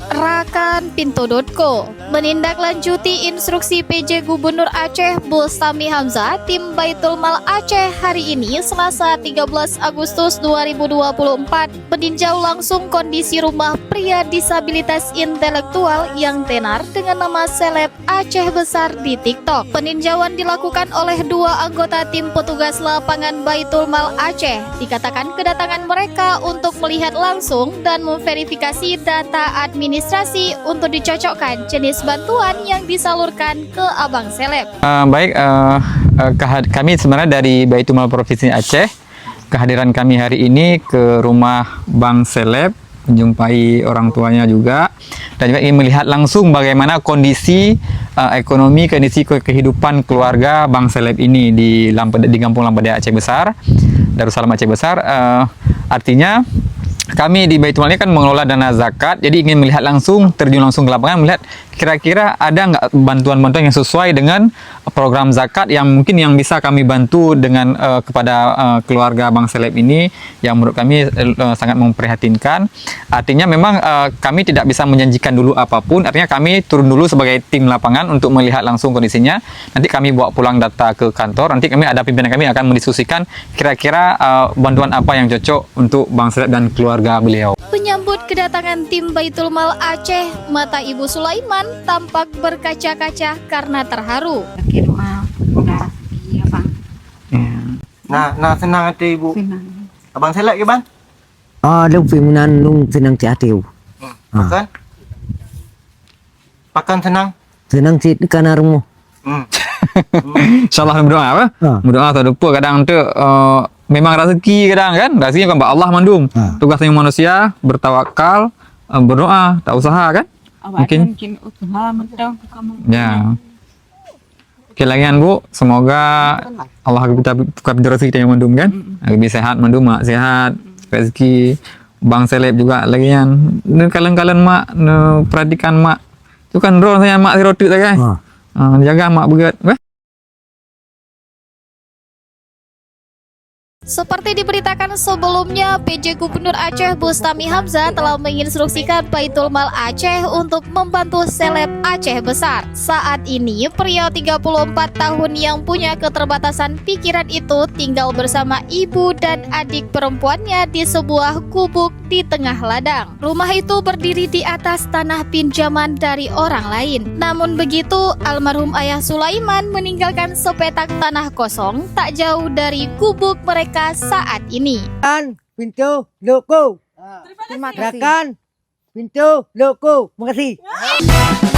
Rakan.Pintu.co menindaklanjuti instruksi PJ Gubernur Aceh Bustami Hamzah, tim Baitul Mal Aceh hari ini Selasa 13 Agustus 2024 meninjau langsung kondisi rumah pria disabilitas intelektual yang tenar dengan nama seleb Aceh Besar di TikTok. Peninjauan dilakukan oleh dua anggota tim petugas lapangan Baitul Mal Aceh. Dikatakan kedatangan mereka untuk melihat langsung dan memverifikasi data administrasi untuk dicocokkan jenis bantuan yang disalurkan ke abang seleb. Kami sebenarnya dari Baitul Mal Provinsi Aceh. Kehadiran kami hari ini ke rumah bang seleb, menjumpai orang tuanya juga, dan juga ingin melihat langsung bagaimana kondisi ekonomi, kondisi kehidupan keluarga bang seleb ini di Kampung Lampadai Aceh Besar, Darussalam Aceh Besar. Artinya kami di Baitul Mal ini kan mengelola dana zakat, jadi ingin melihat langsung, terjun langsung ke lapangan, melihat kira-kira ada nggak bantuan-bantuan yang sesuai dengan program zakat yang mungkin yang bisa kami bantu dengan kepada keluarga bang seleb ini, yang menurut kami sangat memprihatinkan. Artinya memang kami tidak bisa menjanjikan dulu apapun, artinya kami turun dulu sebagai tim lapangan untuk melihat langsung kondisinya. Nanti kami bawa pulang data ke kantor, nanti kami ada pimpinan kami akan mendiskusikan kira-kira bantuan apa yang cocok untuk bang seleb dan keluarga beliau. Menyambut kedatangan tim Baitul Mal Aceh, mata Ibu Sulaiman tampak berkaca-kaca karena terharu. Nah, senang hati ibu. Senang. Abang seleb ke bang? Lu pimunan lu senang hati. Pakan? Pakan senang? Senang sih karena rumah. InsyaAllah berdoa apa? Berdoa tak lupa kadang tu memang rezeki kadang kan, rezekinya kan Allah mandum. Tugasnya manusia bertawakal, berdoa, tak usaha kan? Mungkin usaha mentang kamu. ya. Oke lagian Bu, semoga Allah kita buka pintu rezeki kita yang mandum kan? Lebih sehat mandum mak, sehat rezeki bang seleb juga lagian. Kalian mak perhatikan mak. Tu kan roh saya mak roti tak kan? Jaga mak berat. Seperti diberitakan sebelumnya, PJ Gubernur Aceh Bustami Hamzah telah menginstruksikan Baitul Mal Aceh untuk membantu seleb Aceh Besar. Saat ini, pria 34 tahun yang punya keterbatasan pikiran itu tinggal bersama ibu dan adik perempuannya di sebuah gubuk di tengah ladang. Rumah itu berdiri di atas tanah pinjaman dari orang lain. Namun begitu, almarhum ayah Sulaiman meninggalkan sepetak tanah kosong tak jauh dari gubuk mereka saat ini. Pintu loko. Terima kasih. Pintu loko. Terima kasih.